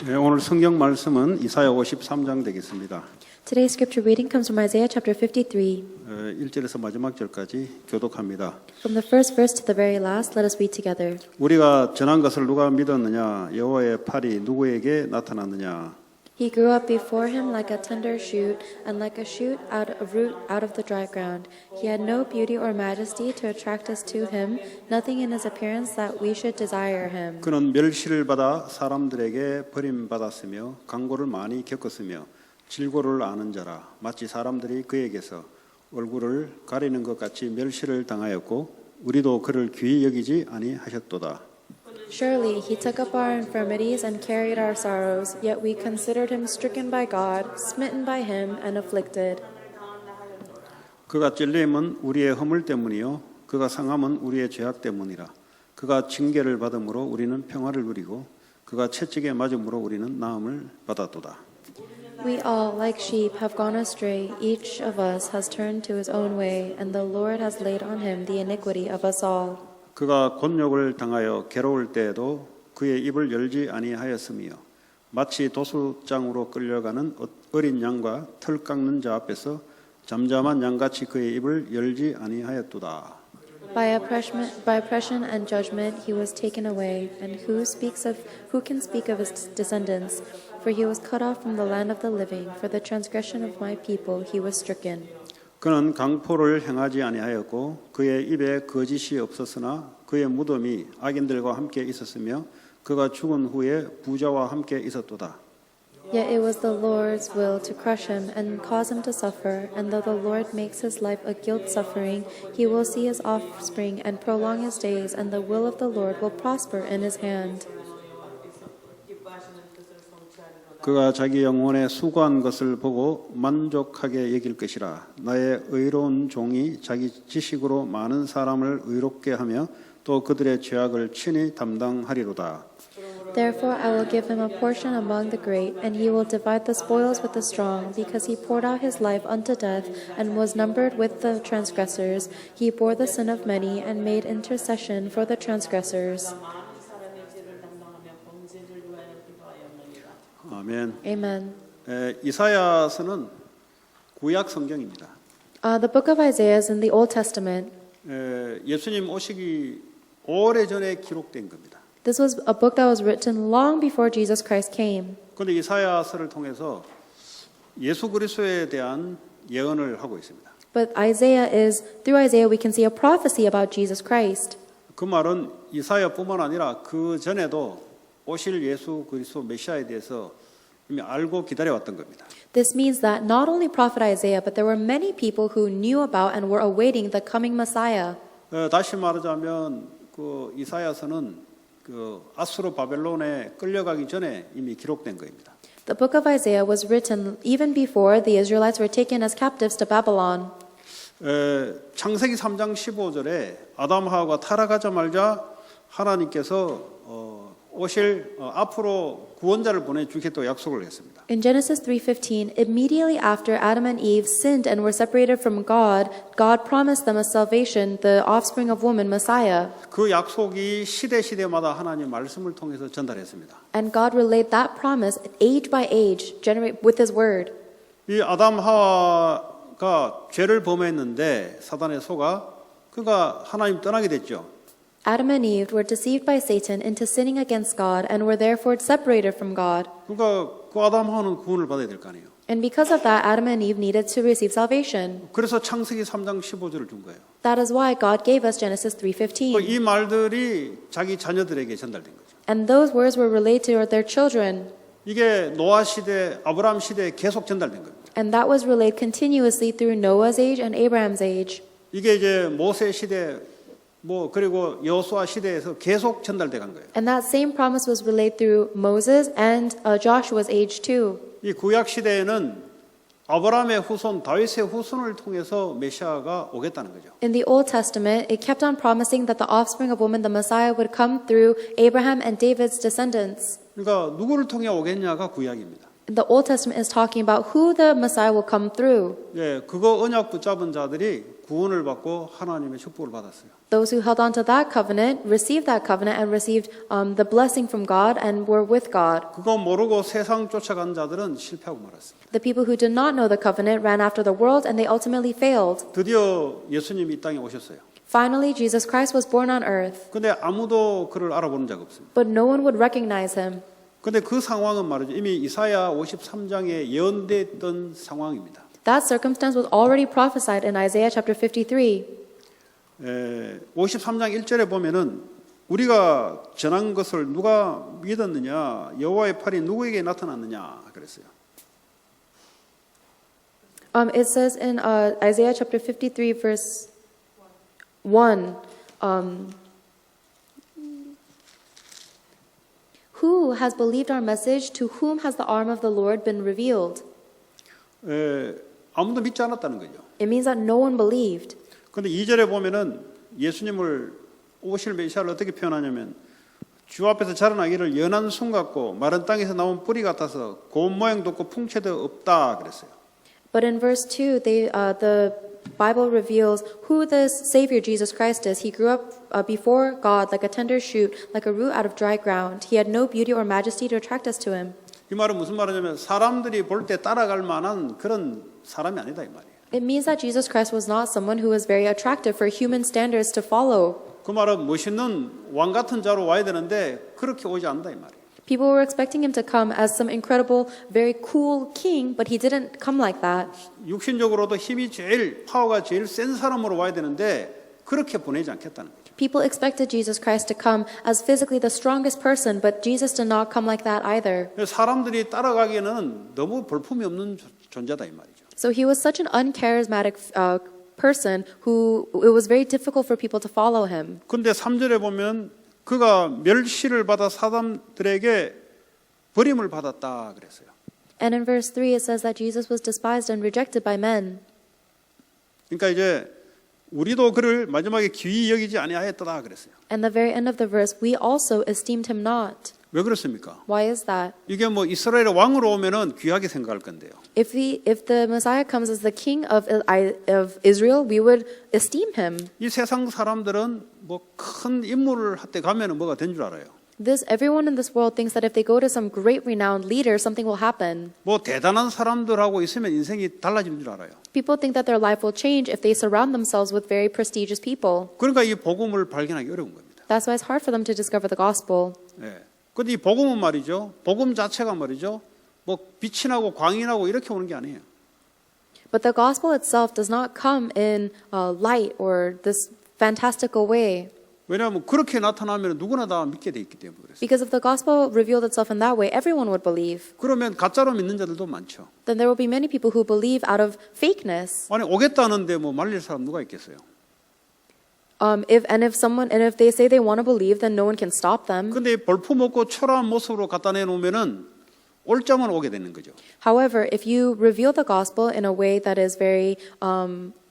네, 오늘 성경 말씀은 이사야 53장 되겠습니다. Today's scripture reading comes from Isaiah chapter 53. 1절에서 마지막 절까지 교독합니다. From the first verse to the very last, let us read together. 우리가 전한 것을 누가 믿었느냐? 여호와의 팔이 누구에게 나타났느냐? He grew up before him like a tender shoot, and like a shoot out of root out of the dry ground. He had no beauty or majesty to attract us to him, nothing in his appearance that we should desire him. 그는 멸시를 받아 사람들에게 버림받았으며 강고를 많이 겪었으며 질고를 아는 자라. 마치 사람들이 그에게서 얼굴을 가리는 것 같이 멸시를 당하였고 우리도 그를 귀히 여기지 아니하셨도다. Surely he took up our infirmities and carried our sorrows, yet we considered him stricken by God, smitten by him, and afflicted. 그가 찔림은 우리의 허물 때문이요 그가 상함은 우리의 죄악 때문이라. 그가 징계를 받음으로 우리는 평화를 누리고 그가 채찍에 맞음으로 우리는 나음을 받았도다. We all, like sheep, have gone astray. Each of us has turned to his own way, and the Lord has laid on him the iniquity of us all. 그가 곤욕을 당하여 괴로울 때에도 그의 입을 열지 아니하였으며 마치 도수장으로 끌려가는 어린 양과 털 깎는 자 앞에서 잠잠한 양같이 그의 입을 열지 아니하였도다. By oppression and judgment he was taken away, and who can speak of his descendants? For he was cut off from the land of the living. For the transgression of my people he was stricken. 그는 강포를 행하지 아니하였고 그의 입에 거짓이 없었으나 그의 무덤이 악인들과 함께 있었으며 그가 죽은 후에 부자와 함께 있었도다. Yet it was the Lord's will to crush him and cause him to suffer, and though the Lord makes his life a guilt suffering, he will see his offspring and prolong his days, and the will of the Lord will prosper in his hand. 그가 자기 영혼에 수고한 것을 보고 만족하게 여길 것이라. 나의 의로운 종이 자기 지식으로 많은 사람을 의롭게 하며 또 그들의 죄악을 친히 담당하리로다. Therefore I will give him a portion among the great, and he will divide the spoils with the strong, because he poured out his life unto death, and was numbered with the transgressors. He bore the sin of many, and made intercession for the transgressors. 아멘. Amen. 이사야서는 구약 성경입니다. The book of Isaiah is in the Old Testament. 예수님 오시기 오래전에 기록된 겁니다. This was a book that was written long before Jesus Christ came. 그런데 이사야서를 통해서 예수 그리스도에 대한 예언을 하고 있습니다. But through Isaiah we can see a prophecy about Jesus Christ. 그 말은 이사야뿐만 아니라 그 전에도 오실 예수 그리스도 메시아에 대해서 이미 알고 기다려왔던 겁니다. This means that not only prophet Isaiah, but there were many people who knew about and were awaiting the coming Messiah. 다시 말하자면 그 이사야서는 그 아수르 바벨론에 끌려가기 전에 이미 기록된 겁니다. The book of Isaiah was written even before the Israelites were taken as captives to Babylon. 창세기 3장 15절에 아담 하와가 타락하자마자 하나님께서 앞으로 구원자를 보내주겠다고 약속을 했습니다. In Genesis 3:15, immediately after Adam and Eve sinned and were separated from God, God promised them a salvation, the offspring of woman, Messiah. 그 약속이 시대마다 하나님 말씀을 통해서 전달했습니다. And God relayed that promise age by age, with His word. 이 아담 하와가 죄를 범했는데 사단의 소가 그가 하나님 떠나게 됐죠. Adam and Eve were deceived by Satan into sinning against God and were therefore separated from God. 그러니까 그 아담 하와는 구원을 받아야 될 거 아니에요. And because of that, Adam and Eve needed to receive salvation. 그래서 창세기 3장 15절을 준 거예요. That is why God gave us Genesis 3:15. 이 말들이 자기 자녀들에게 전달된 거죠. And those words were relayed to their children. 이게 노아 시대, 아브라함 시대에 계속 전달된 겁니다. And that was relayed continuously through Noah's age and Abraham's age. 이게 이제 모세 시대 그리고 여호수아 시대에서 계속 전달돼 간 거예요. And that same promise was relayed through Moses and Joshua's age too. 이 구약 시대에는 아브라함의 후손, 다윗의 후손을 통해서 메시아가 오겠다는 거죠. In the Old Testament, it kept on promising that the offspring of woman, the Messiah, would come through Abraham and David's descendants. 그러니까 누구를 통해 오겠냐가 구약입니다. The Old Testament is talking about who the Messiah will come through. 예, 그거 언약 붙잡은 자들이 구원을 받고 하나님의 축복을 받았어요. Those who held on to that covenant received that covenant and received the blessing from God and were with God. 그거 모르고 세상 쫓아간 자들은 실패하고 말았습니다. The people who did not know the covenant ran after the world and they ultimately failed. 드디어 예수님이 이 땅에 오셨어요. Finally, Jesus Christ was born on earth, 근데 아무도 그를 알아보는 자가 없습니다. but no one would recognize him. 근데 그 상황은 말이죠. 이미 이사야 53장에 예언됐던 상황입니다. That circumstance was already prophesied in Isaiah chapter 53. 53장 1절에 보면은 우리가 전한 것을 누가 믿었느냐, 여호와의 팔이 누구에게 나타났느냐 그랬어요. It says in Isaiah chapter 53 verse 1, who has believed our message? To whom has the arm of the Lord been revealed? 아무도 믿지 않았다는 거죠. It means that no one believed. 그런데 2절에 보면은 예수님을 오실 메시아를 어떻게 표현하냐면 주 앞에서 자라나기를 연한 순 같고 마른 땅에서 나온 뿌리 같아서 고운 모양도 없고 풍채도 없다 그랬어요. But in verse 2, the Bible reveals who this Savior Jesus Christ is. He grew up before God like a tender shoot, like a root out of dry ground. He had no beauty or majesty to attract us to him. 이 말은 무슨 말이냐면 사람들이 볼 때 따라갈 만한 그런 사람이 아니다 이 말이에요. It means that Jesus Christ was not someone who was very attractive for human standards to follow. 그 말은 멋있는 왕 같은 자로 와야 되는데 그렇게 오지 않는다 이 말이에요. People were expecting him to come as some incredible, very cool king, but he didn't come like that. 육신적으로도 힘이 제일 파워가 제일 센 사람으로 와야 되는데 그렇게 보내지 않겠다는 거죠. People expected Jesus Christ to come as physically the strongest person, but Jesus did not come like that either. 사람들이 따라가기에는 너무 볼품이 없는 존재다 이 말이죠. So he was such an uncharismatic person who it was very difficult for people to follow him. 그런데 3절에 보면 그가 멸시를 받아 사람들에게 버림을 받았다 그랬어요. And in verse 3 it says that Jesus was despised and rejected by men. 그러니까 이제 우리도 그를 마지막에 귀히 여기지 아니하였다 그랬어요. And the very end of the verse, we also esteemed him not. 왜 그렇습니까? Why is that? 이게 뭐 이스라엘의 왕으로 오면은 귀하게 생각할 건데요. If the Messiah comes as the king of Israel, we would esteem him. 이 세상 사람들은 뭐 큰 인물을 한테 가면은 뭐가 된 줄 알아요. Everyone in this world thinks that if they go to some great renowned leader, something will happen. 뭐 대단한 사람들하고 있으면 인생이 달라지는 줄 알아요. People think that their life will change if they surround themselves with very prestigious people. 그러니까 이 복음을 발견하기 어려운 겁니다. That's why it's hard for them to discover the gospel. 예. 근데 이 복음은 말이죠. 복음 자체가 말이죠. 뭐 빛이 나고 광이 나고 이렇게 오는 게 아니에요. But the gospel itself does not come in light or this fantastical way. 왜냐하면 그렇게 나타나면 누구나 다 믿게 돼 있기 때문에 그래요. Because if the gospel revealed itself in that way, everyone would believe. 그러면 가짜로 믿는 자들도 많죠. Then there will be many people who believe out of fakeness. 아니 오겠다는데 뭐 말릴 사람 누가 있겠어요? If they say they want to believe, then no one can stop them. 근데 벌품 없고 초라한 모습으로 갖다 내놓으면은 올자만 오게 되는 거죠. However, if you reveal the gospel in a way that is very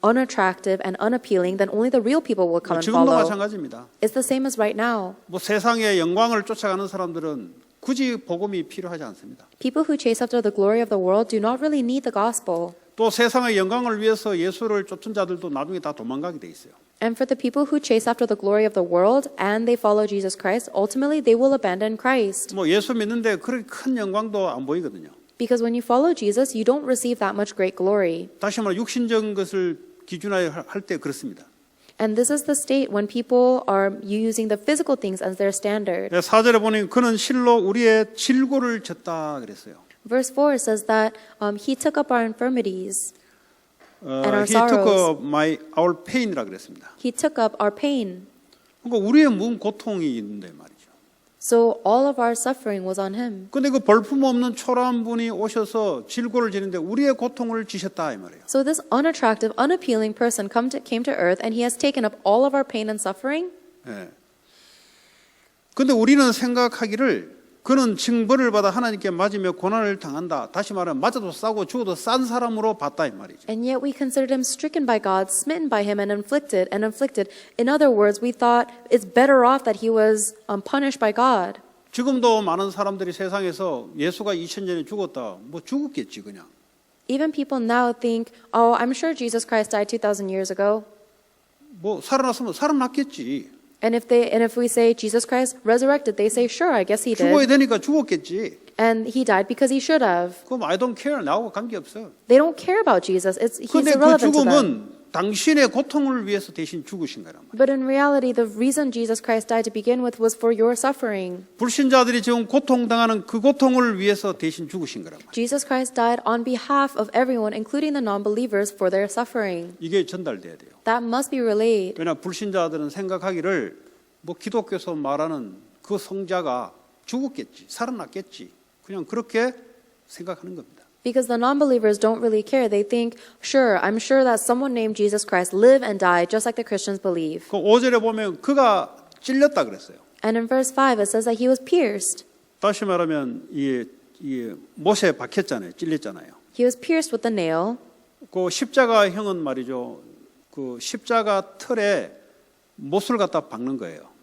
unattractive and unappealing, then only the real people will come and 지금도 follow. 마찬가지입니다. It's the same as right now. 뭐 세상의 영광을 쫓아가는 사람들은 굳이 복음이 필요하지 않습니다. People who chase after the glory of the world do not really need the gospel. 또 세상의 영광을 위해서 예수를 쫓은 자들도 나중에 다 도망가게 돼 있어요. And for the people who chase after the glory of the world and they follow Jesus Christ, ultimately they will abandon Christ. 뭐 예수 믿는데 그렇게 큰 영광도 안 보이거든요. Because when you follow Jesus, you don't receive that much great glory. 다시 말해 육신적인 것을 기준하여 할 때 그렇습니다. And this is the state when people are using the physical things as their standard. 4절에 보니 그는 실로 우리의 질고를 졌다 그랬어요. Verse 4 says that he took up our infirmities and our He took sorrows. our pain이라 그랬습니다. He took up our pain. 그러니까 우리의 무슨 고통이 있는데 말이죠. So all of our suffering was on him. 근데 그 벌품 없는 초라한 분이 오셔서 질고를 지는데 우리의 고통을 지셨다 이 말이에요. So this unattractive, unappealing person came to earth and he has taken up all of our pain and suffering. 예. 근데 우리는 생각하기를 그는 징벌을 받아 하나님께 맞으며 고난을 당한다. 다시 말하면 맞아도 싸고 죽어도 싼 사람으로 봤다 이 말이죠. And yet we considered him stricken by God, smitten by him, and inflicted. In other words, we thought it's better off that he was punished by God. 지금도 많은 사람들이 세상에서 예수가 2000년에 죽었다. 뭐 죽었겠지 그냥. Even people now think, oh, I'm sure Jesus Christ died 2,000 years ago. 뭐 살아났으면 살아났겠지. And if we say Jesus Christ resurrected, they say, sure, I guess he 죽어야 did. 되니까 죽었겠지. And he died because he should have. 그럼 I don't care. 나하고 관계없어. They don't care about Jesus. He's 근데 그 irrelevant to them. 죽음은 당신의 고통을 위해서 대신 죽으신 거란 말이에요. But in reality, the reason Jesus Christ died to begin with was for your suffering. 불신자들이 지금 고통당하는 그 고통을 위해서 대신 죽으신 거란 말이에요. Jesus Christ died on behalf of everyone, including the non-believers, for their suffering. 이게 전달돼야 돼요. That must be relayed. 왜냐 불신자들은 생각하기를 뭐 기독교에서 말하는 그 성자가 죽었겠지, 살아났겠지. 그냥 그렇게 생각하는 겁니다. Because the non-believers don't really care. They think, sure, I'm sure that someone named Jesus Christ lived and died just like the Christians believe. 그 5절에 보면 그가 찔렸다 그랬어요. And in verse 5, it says that he was pierced. 다시 말하면 이 못에 박혔잖아요. 찔렸잖아요. He was pierced with the nail. 그 십자가형은 말이죠. 그 십자가 틀에 못을 갖다 박는 거예요.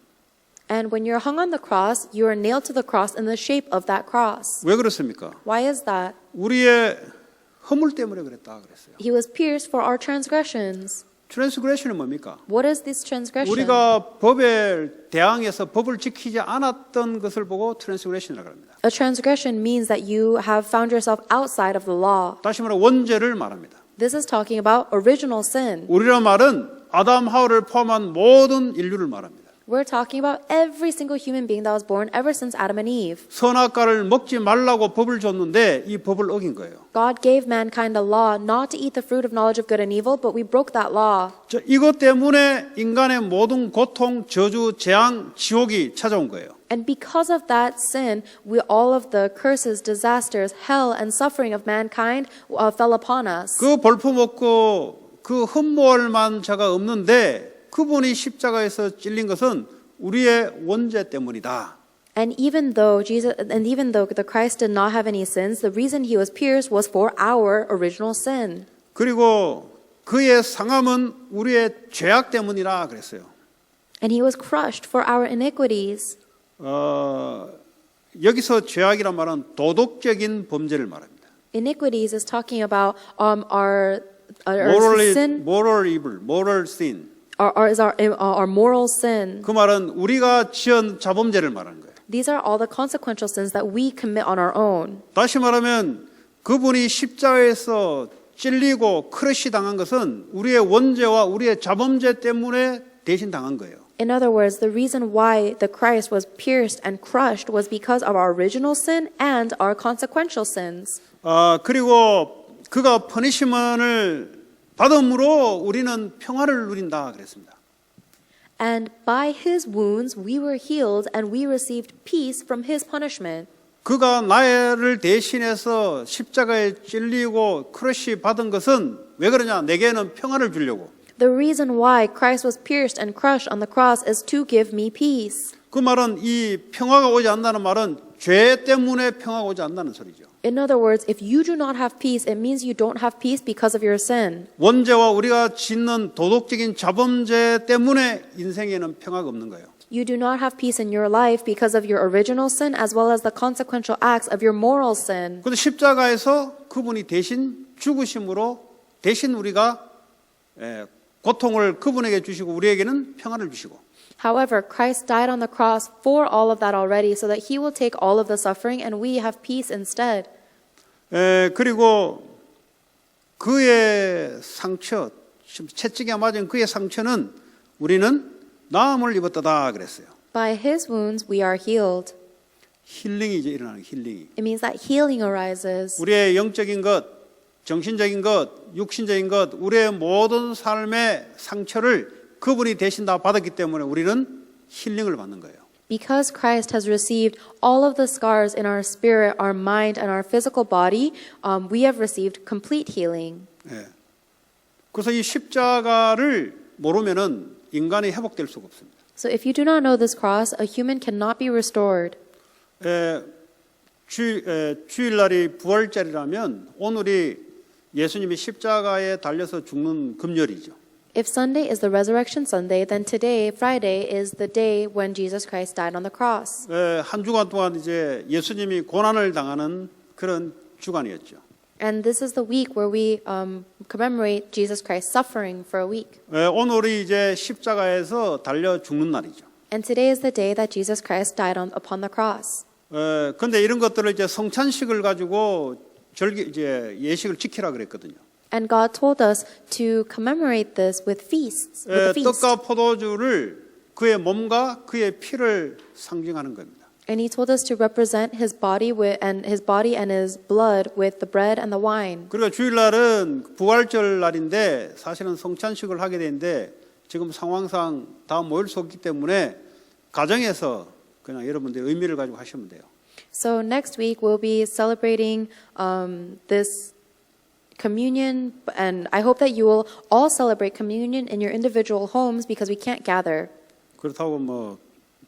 And when you're hung on the cross, you are nailed to the cross in the shape of that cross. 왜 그렇습니까? Why is that? 우리의 허물 때문에 그랬다 그랬어요. He was pierced for our transgressions. 트랜스그레션은 뭡니까? What is this transgression? 우리가 법에 대항해서 법을 지키지 않았던 것을 보고 트랜스그레션이라고 합니다. A transgression means that you have found yourself outside of the law. 다시 말해 원죄를 말합니다. This is talking about original sin. 우리란 말은 아담 하와를 포함한 모든 인류를 말합니다. We're talking about every single human being that was born ever since Adam and Eve. 선악과를 먹지 말라고 법을 줬는데 이 법을 어긴 거예요. God gave mankind a law not to eat the fruit of knowledge of good and evil, but we broke that law. 이것 때문에 인간의 모든 고통, 저주, 재앙, 지옥이 찾아온 거예요. And because of that sin, all of the curses, disasters, hell, and suffering of mankind fell upon us. 그 벌품 없고 그 흠모할 만한 자가 없는데 그분이 십자가에서 찔린 것은 우리의 원죄 때문이다. And even though the Christ did not have any sins, the reason he was pierced was for our original sin. 그리고 그의 상함은 우리의 죄악 때문이라 그랬어요. And he was crushed for our iniquities. 여기서 죄악이란 말은 도덕적인 범죄를 말합니다. Iniquities is talking about our sin. moral evil, moral sin. Our moral sin. 그 말은 우리가 지은 자범죄를 말하는 거예요. These are all the consequential sins that we commit on our own. 다시 말하면 그분이 십자가에서 찔리고 크러쉬 당한 것은 우리의 원죄와 우리의 자범죄 때문에 대신 당한 거예요. In other words, the reason why the Christ was pierced and crushed was because of our original sin and our consequential sins. 그리고 그가 퍼니시먼을 받음으로 우리는 평화를 누린다 그랬습니다. And by his wounds we were healed and we received peace from his punishment. 그가 나를 대신해서 십자가에 찔리고 크러쉬 받은 것은 왜 그러냐? 내게는 평화를 주려고. The reason why Christ was pierced and crushed on the cross is to give me peace. 그 말은 이 평화가 오지 않는다는 말은 죄 때문에 평화가 오지 않는다는 소리죠. In other words, if you do not have peace, it means you don't have peace because of your sin. 원죄와 우리가 짓는 도덕적인 자범죄 때문에 인생에는 평화가 없는 거예요. You do not have peace in your life because of your original sin as well as the consequential acts of your moral sin. 그런데 십자가에서 그분이 대신 죽으심으로 대신 우리가 고통을 그분에게 주시고 우리에게는 평화를 주시고. However, Christ died on the cross for all of that already so that he will take all of the suffering and we have peace instead. 그리고 그의 상처, 채찍에 맞은 그의 상처는 우리는 나음을 입었다 그랬어요. By his wounds we are healed. 힐링이 이제 일어나는 힐링이. It means that healing arises. 우리의 영적인 것, 정신적인 것, 육신적인 것, 우리의 모든 삶의 상처를 그분이 대신 다 받았기 때문에 우리는 힐링을 받는 거예요. Because Christ has received all of the scars in our spirit, our mind, and our physical body, we have received complete healing. 그래서 이 십자가를 모르면은 인간이 회복될 수가 없습니다. So if you do not know this cross, a human cannot be restored. 주일날이 부활절이라면 오늘이 예수님이 십자가에 달려서 죽는 금요일이죠. If Sunday is the resurrection Sunday, then today, Friday, is the day when Jesus Christ died on the cross. 한 주간 동안 이제 예수님이 고난을 당하는 그런 주간이었죠. And this is the week where we commemorate Jesus Christ suffering for a week. 오늘이 이제 십자가에서 달려 죽는 날이죠. And today is the day that Jesus Christ died upon the cross. 근데 이런 것들을 이제 성찬식을 가지고 이제 예식을 지키라 그랬거든요. And God told us to commemorate this with feasts, with a feast. 떡과 포도주를 그의 몸과 그의 피를 상징하는 겁니다. And he told us to represent his body and his blood with the bread and the wine. 그리고 주일날은 부활절 날인데 사실은 성찬식을 하게 되는데 지금 상황상 다 모일 수 없기 때문에 가정에서 그냥 여러분들 의미를 가지고 하시면 돼요. So next week we'll be celebrating this communion, and I hope that you will all celebrate communion in your individual homes because we can't gather. 그렇다고 뭐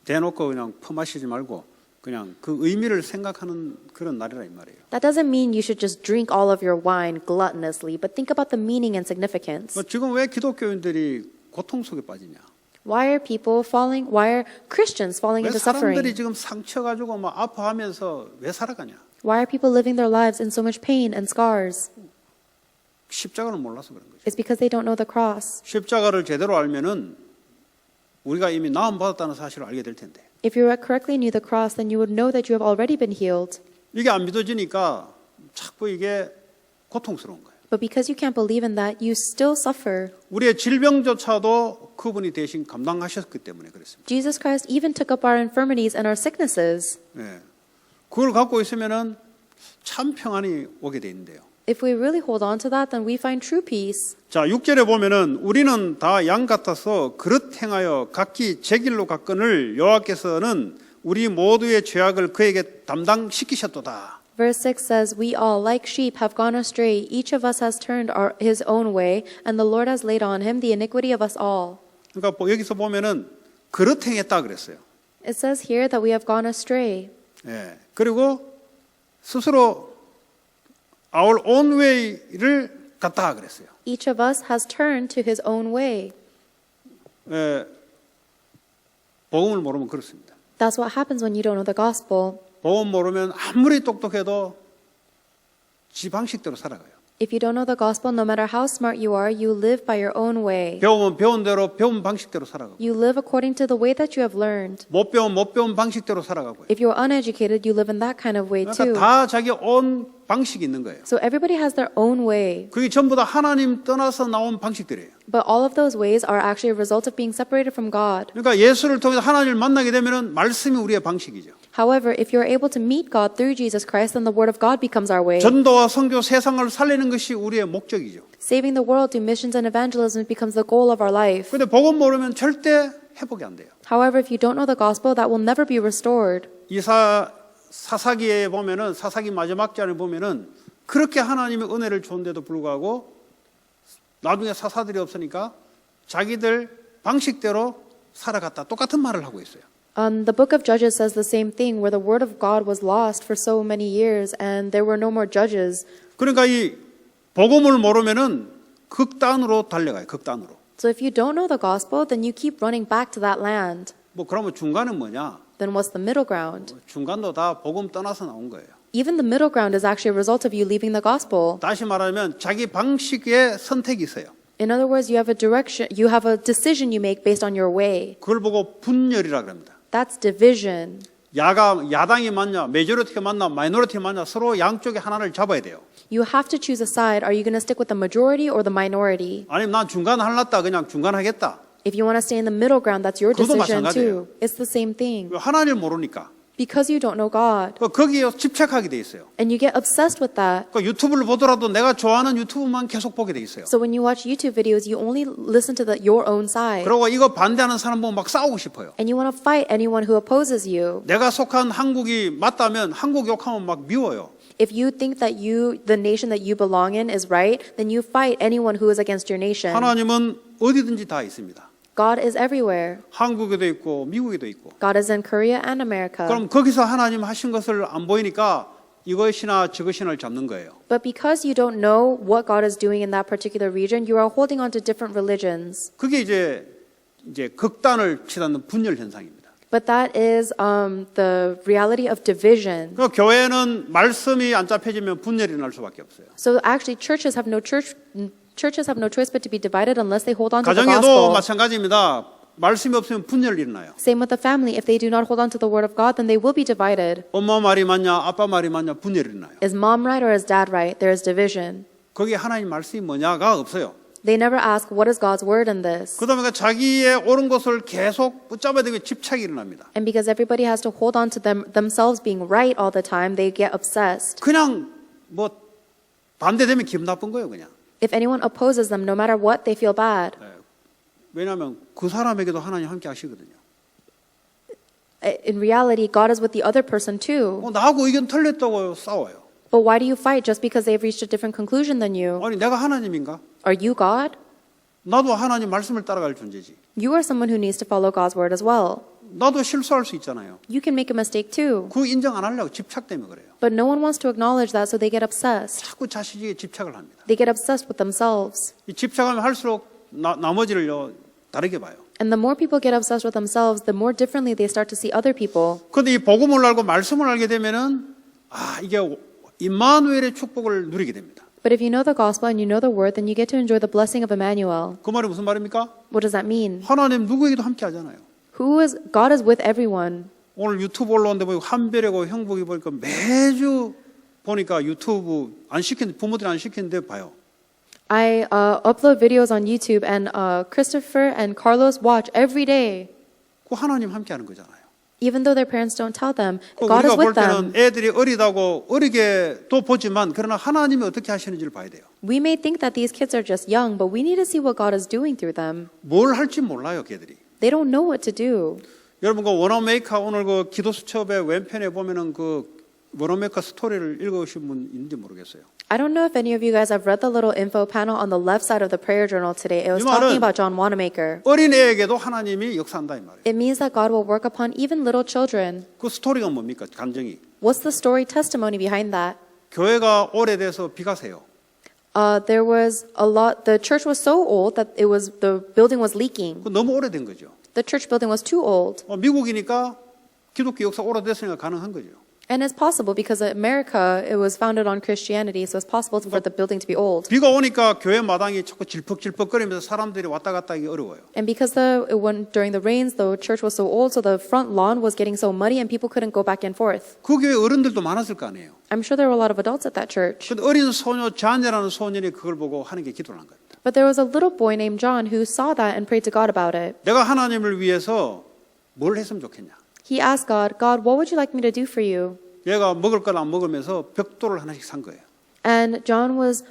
대놓고 그냥 퍼마시지 말고 그냥 그 의미를 생각하는 그런 날이라 이 말이에요. That doesn't mean you should just drink all of your wine gluttonously, but think about the meaning and significance. 지금 왜 기독교인들이 고통 속에 빠지냐? Why are Christians falling 왜 into 사람들이 suffering? 지금 상처 가지고 막 아파하면서 왜 살아가냐? Why are people living their lives in so much pain and scars? 십자가를 몰라서 그런 거죠. It's because they don't know the cross. 십자가를 제대로 알면은 우리가 이미 나음 받았다는 사실을 알게 될 텐데. If you correctly knew the cross, then you would know that you have already been healed. 이게 안 믿어지니까 자꾸 이게 고통스러운 거예요. But because you can't believe in that, you still suffer. 우리의 질병조차도 그분이 대신 감당하셨기 때문에 그렇습니다. Jesus Christ even took up our infirmities and our sicknesses. 네. 그걸 갖고 있으면은 참 평안이 오게 돼 있는데요. If we really hold on to that, then we find true peace. 자, 6절에 보면은 우리는 다 양 같아서 그릇 행하여 각기 제 길로 갔거늘 여호와께서는 우리 모두의 죄악을 그에게 담당시키셨도다. Verse 6 says, We all, like sheep, have gone astray. Each of us has turned his own way, and the Lord has laid on him the iniquity of us all. 그러니까 여기서 보면은 그릇 행했다 그랬어요. It says here that we have gone astray. 예. 그리고 스스로 our own way를 갔다 그랬어요. Each of us has turned to his own way. 예. 복음을 모르면 그렇습니다. That's what happens when you don't know the gospel. 복음 모르면 아무리 똑똑해도 지 방식대로 살아가요. If you don't know the gospel, no matter how smart you are, you live by your own way. 배우면 배운 대로 배운 방식대로 살아가고 You live according to the way that you have learned. 못 배운 방식대로 살아가고요. If you're uneducated, you live in that kind of way 그러니까 too. 다 자기 온 방식이 있는 거예요. So everybody has their own way. 그게 전부 다 하나님 떠나서 나온 방식들이에요. But all of those ways are actually a result of being separated from God. 그러니까 예수를 통해서 하나님을 만나게 되면은 말씀이 우리의 방식이죠. However, if you're able to meet God through Jesus Christ, then the Word of God becomes our way. 전도와 선교 세상을 살리는 것이 우리의 목적이죠. Saving the world through missions and evangelism becomes the goal of our life. 그런데 복음 모르면 절대 회복이 안 돼요. However, if you don't know the gospel, that will never be restored. 사사기에 보면은 사사기 마지막 장에 보면은 그렇게 하나님의 은혜를 줬는데도 불구하고 나중에 사사들이 없으니까 자기들 방식대로 살아갔다. 똑같은 말을 하고 있어요. The book of Judges says the same thing, where the word of God was lost for so many years and there were no more judges. 그러니까 이 복음을 모르면은 극단으로 달려가요. 극단으로. So if you don't know the gospel, then you keep running back to that land. 뭐 그러면 중간은 뭐냐? Then what's the middle ground? 중간도 다 복음 떠나서 나온 거예요. Even the middle ground is actually a result of you leaving the gospel. 다시 말하면 자기 방식의 선택이 있어요. In other words, you have a decision you make based on your way. 그걸 보고 분열이라 그럽니다. That's division. 야당이 맞냐, 메조리티가 맞냐, 마이너리티가 맞냐, 서로 양쪽에 하나를 잡아야 돼요. You have to choose a side. Are you going to stick with the majority or the minority? 아니면 난 중간 할랐다, 그냥 중간 하겠다. If you want to stay in the middle ground, that's your 그것도 decision 마찬가지예요. too. It's the same thing. 하나님을 모르니까. Because you don't know God. 거기에 집착하게 돼 있어요. And you get obsessed with that. 그러니까 유튜브를 보더라도 내가 좋아하는 유튜브만 계속 보게 돼 있어요. So when you watch YouTube videos, you only listen to your own side. 그리고 이거 반대하는 사람 보면 막 싸우고 싶어요. And you want to fight anyone who opposes you. 내가 속한 한국이 맞다면 한국 욕하면 막 미워요. If you think that the nation that you belong in is right, then you fight anyone who is against your nation. 하나님은 어디든지 다 있습니다. God is everywhere. 한국에도 있고 미국에도 있고. God is in Korea and America. 그럼 거기서 하나님 하신 것을 안 보이니까 이것이나 저것이나를 잡는 거예요. But because you don't know what God is doing in that particular region, you are holding on to different religions. 그게 이제 극단을 치닫는 분열 현상입니다. But that is the reality of division. 그 교회는 말씀이 안 잡혀지면 분열이 날 수밖에 없어요. So actually, churches have no choice but to be divided unless they hold on to the 가정에도 gospel. 마찬가지입니다. 말씀이 없으면 분열이 일어나요. Same with the family. If they do not hold on to the word of God, then they will be divided. 엄마 말이 맞냐, 아빠 말이 맞냐, 분열이 일어나요. Is mom right or is dad right? There is division. 거기에 하나님 말씀이 뭐냐가 없어요. They never ask, what is God's word in this? 그다음에 자기의 옳은 것을 계속 붙잡아야 되고 집착이 일어납니다. And because everybody has to hold on to themselves being right all the time, they get obsessed. 그냥 뭐 반대되면 기분 나쁜 거예요, 그냥. If anyone opposes them, no matter what, they feel bad. 왜냐하면 그 사람에게도 하나님 함께 하시거든요. In reality, God is with the other person too. 나하고 의견 틀렸다고 싸워요. But why do you fight just because they've reached a different conclusion than you? 아니 내가 하나님인가? Are you God? 나도 하나님 말씀을 따라갈 존재지. You are someone who needs to follow God's word as well. 나도 실수할 수 있잖아요. You can make a mistake too. 그 인정 안 하려고 집착 때문에 그래요. But no one wants to acknowledge that, so they get obsessed. 자꾸 자식에게 집착을 합니다. They get obsessed with themselves. 이 집착하면 할수록 나머지를요 다르게 봐요. And the more people get obsessed with themselves, the more differently they start to see other people. 그런데 이 복음을 알고 말씀을 알게 되면은 이게 임마누엘의 축복을 누리게 됩니다. But if you know the gospel and you know the word, then you get to enjoy the blessing of Emmanuel. 그 말이 무슨 말입니까? What does that mean? 하나님 누구에게도 함께 하잖아요. God is with everyone. 오늘 유튜브 올라오는데 보니까 한별이고 형복이 보니까 매주 보니까 유튜브 안 시키는데 부모들이 안 시키는데 봐요. I upload videos on YouTube, and Christopher and Carlos watch every day, 그 하나님 함께 하는 거잖아요. even though their parents don't tell them. 그 God is 우리가 볼 with them. 때는 애들이 어리다고 어리게도 보지만 그러나 하나님이 어떻게 하시는지를 봐야 돼요. We may think that these kids are just young, but we need to see what God is doing through them. 뭘 할지 몰라요, 걔들이. They don't know what to do. 여러분 그 원어메이커 오늘 그 기도 수첩의 왼편에 보면은 그 원어메이커 스토리를 읽으신 분 있는지 모르겠어요. I don't know if any of you guys have read the little info panel on the left side of the prayer journal today. It was 이 말은 talking about John Wanamaker. 어린 애에게도 하나님이 역사한다 이 말이에요. It means that God will work upon even little children. 그 스토리가 뭡니까? 감정이. What's the story testimony behind that? 교회가 오래돼서 비가 새요. There was the church was so old that the building was leaking. 그 너무 오래된 거죠. The church building was too old. 미국이니까 기독교 역사 오래됐으니까 가능한 거죠. And it's possible because America, it was founded on Christianity, so it's possible for the building to be old. 비가 오니까 교회 마당이 자꾸 질퍽질퍽거리면서 사람들이 왔다 갔다 하기 어려워요. And because during the rains, the church was so old, so the front lawn was getting so muddy and people couldn't go back and forth. 그 교회 어른들도 많았을 거 아니에요. I'm sure there were a lot of adults at that church. 근데 어린 소녀 잔이라는 소년이 그걸 보고 하는 게 기도를 한 겁니다. But there was a little boy named John who saw that and prayed to God about it. 내가 하나님을 위해서 뭘 했으면 좋겠냐? He asked God, what would you like me to do for you? 얘가 먹을 걸 안 먹으면서 벽돌을 하나씩 산 거예요. And John was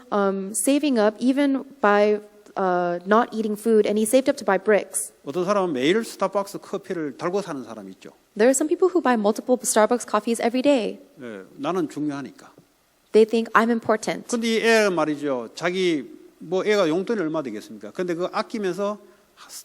saving up even by not eating food, and he saved up to buy bricks. 어떤 사람은 매일 스타벅스 커피를 달고 사는 사람이 있죠. There are some people who buy multiple Starbucks coffees every day. 나는 중요하니까. They think I'm important. 근데 이 애 말이죠. 자기 애가 용돈이 얼마 되겠습니까? 근데 그거 아끼면서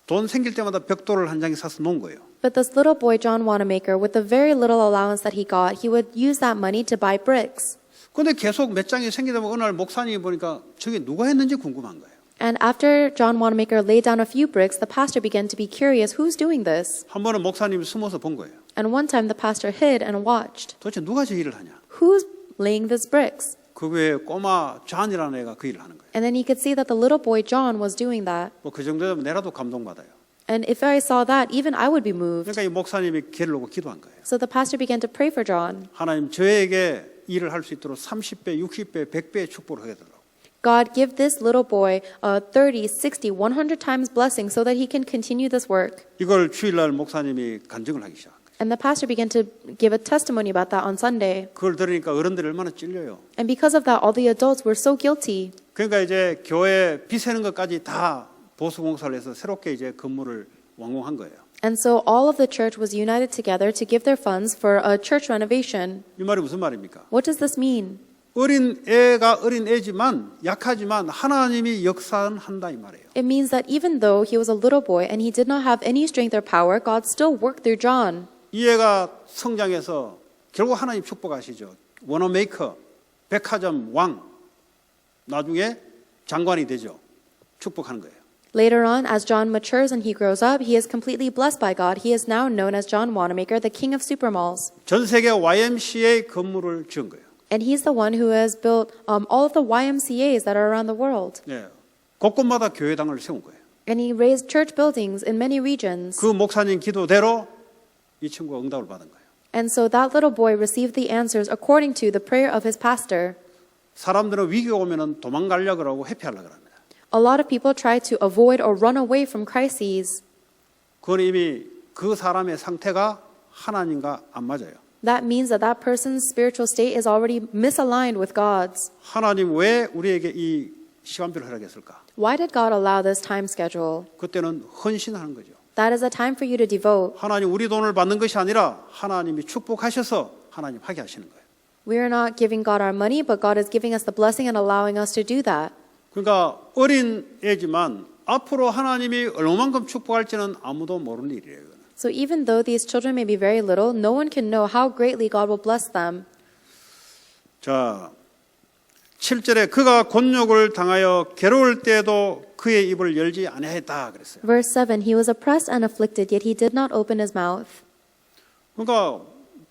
돈 생길 때마다 벽돌을 한 장씩 사서 놓은 거예요. But this little boy, John Wanamaker, with the very little allowance that he got, he would use that money to buy bricks. 근데 계속 몇 장이 생기다 보면 어느 날 목사님이 보니까 저게 누가 했는지 궁금한 거예요. And after John Wanamaker laid down a few bricks, the pastor began to be curious, who's doing this? 한 번은 목사님이 숨어서 본 거예요. And one time the pastor hid and watched. 도대체 누가 저 일을 하냐? Who's laying these bricks? 그 외에 꼬마 존이라는 애가 그 일을 하는 거예요. And then he could see that the little boy John was doing that. 그 정도면 내라도 감동받아요. And if I saw that, even I would be moved. 그러니까 이 목사님이 걔를 놓고 기도한 거예요. So the pastor began to pray for John. 하나님 저에게 일을 할 수 있도록 30배, 60배, 100배의 축복을 하겠더라고. God, give this little boy 30, 60, 100 times blessing so that he can continue this work. 이걸 주일날 목사님이 간증을 하기 시작한 거예요. And the pastor began to give a testimony about that on Sunday. 그걸 들으니까 어른들이 얼마나 찔려요. And because of that, all the adults were so guilty. 그러니까 이제 교회 비 세는 것까지 다 보수공사를 해서 새롭게 이제 건물을 완공한 거예요. And so all of the church was united together to give their funds for a church renovation. 이 말이 무슨 말입니까? What does this mean? 어린 애가 어린 애지만 약하지만 하나님이 역사한다 이 말이에요. It means that even though he was a little boy and he did not have any strength or power, God still worked through John. 이 애가 성장해서 결국 하나님 축복하시죠. 원어메이커, 백화점 왕, 나중에 장관이 되죠. 축복하는 거예요. Later on, as John matures and he grows up, he is completely blessed by God. He is now known as John Wanamaker, the king of supermalls. 전 세계 YMCA 건물을 지은 거예요. And he's the one who has built all of the YMCAs that are around the world. 네, 곳곳마다 교회당을 세운 거예요. And he raised church buildings in many regions. 그 목사님 기도대로 이 친구가 응답을 받은 거예요. And so that little boy received the answers according to the prayer of his pastor. 사람들은 위기가 오면은 도망가려고 하고 회피하려고 합니다. A lot of people try to avoid or run away from crises. 그건 이미 그 사람의 상태가 하나님과 안 맞아요. That means that that person's spiritual state is already misaligned with God's. 하나님 왜 우리에게 이 시간표를 허락했을까? Why did God allow this time schedule? 그때는 헌신하는 거죠. That is a time for you to devote. 하나님 우리 돈을 받는 것이 아니라 하나님이 축복하셔서 하나님 하게 하시는 거예요. We are not giving God our money, but God is giving us the blessing and allowing us to do that. 그러니까 어린 애지만 앞으로 하나님이 얼마만큼 축복할지는 아무도 모르는 일이에요. So even though these children may be very little, no one can know how greatly God will bless them. 자, 7절에 그가 곤욕을 당하여 괴로울 때에도 그의 입을 열지 아니하였다 그랬어요. Verse 7, he was oppressed and afflicted, yet he did not open his mouth. 그러니까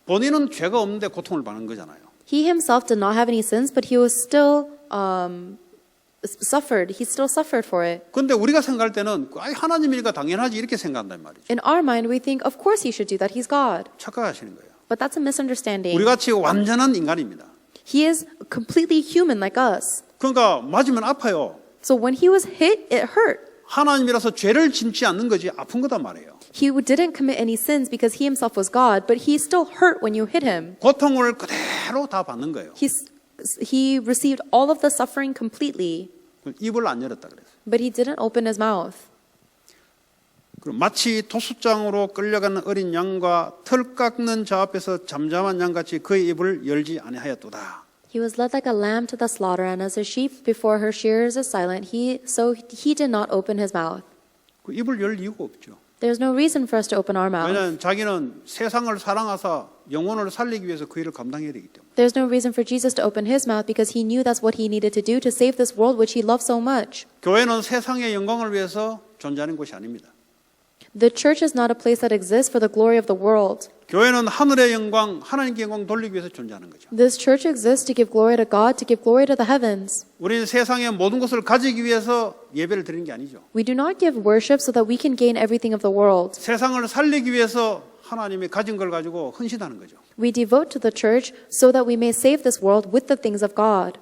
본인은 죄가 없는데 고통을 받는 거잖아요. He himself did not have any sins, but he was still suffered. He still suffered for it. 그런데 우리가 생각할 때는 하나님이니까 당연하지 이렇게 생각한단 말이죠. In our mind, we think, of course he should do that. He's God. 착각하시는 거예요. But that's a misunderstanding. 우리같이 완전한 인간입니다. He is completely human like us. 그러니까 맞으면 아파요. So when he was hit, it hurt. 하나님이라서 죄를 짓지 않는 거지 아픈 거단 말이에요. He didn't commit any sins because he himself was God, but he still hurt when you hit him. 고통을 그대로 다 받는 거예요. He received all of the suffering completely, 입을 안 열었다 그랬어요. but he didn't open his mouth. 마치 도수장으로 끌려가는 어린 양과 털 깎는 자 앞에서 잠잠한 양같이 그의 입을 열지 아니하였도다. He was led like a lamb to the slaughter, and as a sheep before her shearers is silent, so he did not open his mouth. 그 입을 열 이유가 없죠. There's no reason for us to open our mouth. 왜냐하면 자기는 세상을 사랑하사 영혼을 살리기 위해서 그 일을 감당해야 되기 때문에. There's no reason for Jesus to open his mouth because he knew that's what he needed to do to save this world which he loved so much. 교회는 세상의 영광을 위해서 존재하는 곳이 아닙니다. The church is not a place that exists for the glory of the world. 교회는 하늘의 영광, 하나님께 영광 돌리기 위해서 존재하는 거죠. This church exists to give glory to God, to give glory to the heavens. 우리는 세상의 모든 것을 가지기 위해서 예배를 드리는 게 아니죠. We do not give worship so that we can gain everything of the world. 세상을 살리기 위해서 하나님이 가진 걸 가지고 헌신하는 거죠. We devote to the church so that we may save this world with the things of God.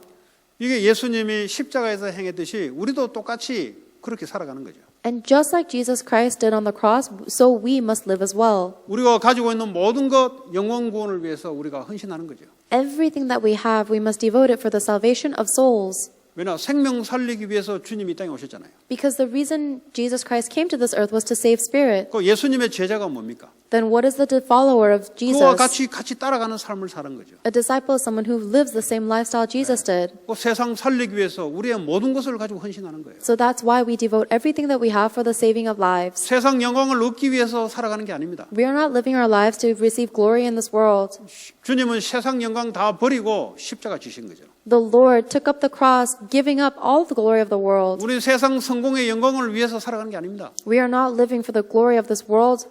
이게 예수님이 십자가에서 행했듯이 우리도 똑같이 그렇게 살아가는 거죠. And just like Jesus Christ did on the cross, so we must live as well. 우리가 가지고 있는 모든 것 영혼 구원을 위해서 우리가 헌신하는 거죠. Everything that we have, we must devote it for the salvation of souls. 왜냐 생명 살리기 위해서 주님이 이 땅에 오셨잖아요. Because the reason Jesus Christ came to this earth was to save spirit. 그 예수님의 제자가 뭡니까? Then what is the follower of 그와 Jesus? 같이 따라가는 삶을 사는 거죠. A disciple is someone who lives the same lifestyle Jesus did. 그 세상 살리기 위해서 우리의 모든 것을 가지고 헌신하는 거예요. So that's why we devote everything that we have for the saving of lives. 세상 영광을 얻기 위해서 살아가는 게 아닙니다. We are not living our lives to receive glory in this world. 주님은 세상 영광 다 버리고 십자가 지신 거죠. The Lord took up the cross, giving up all the glory of the world. 우리 세상 성공의 영광을 위해서 살아가는 게 아닙니다. We are not living for the glory of this world.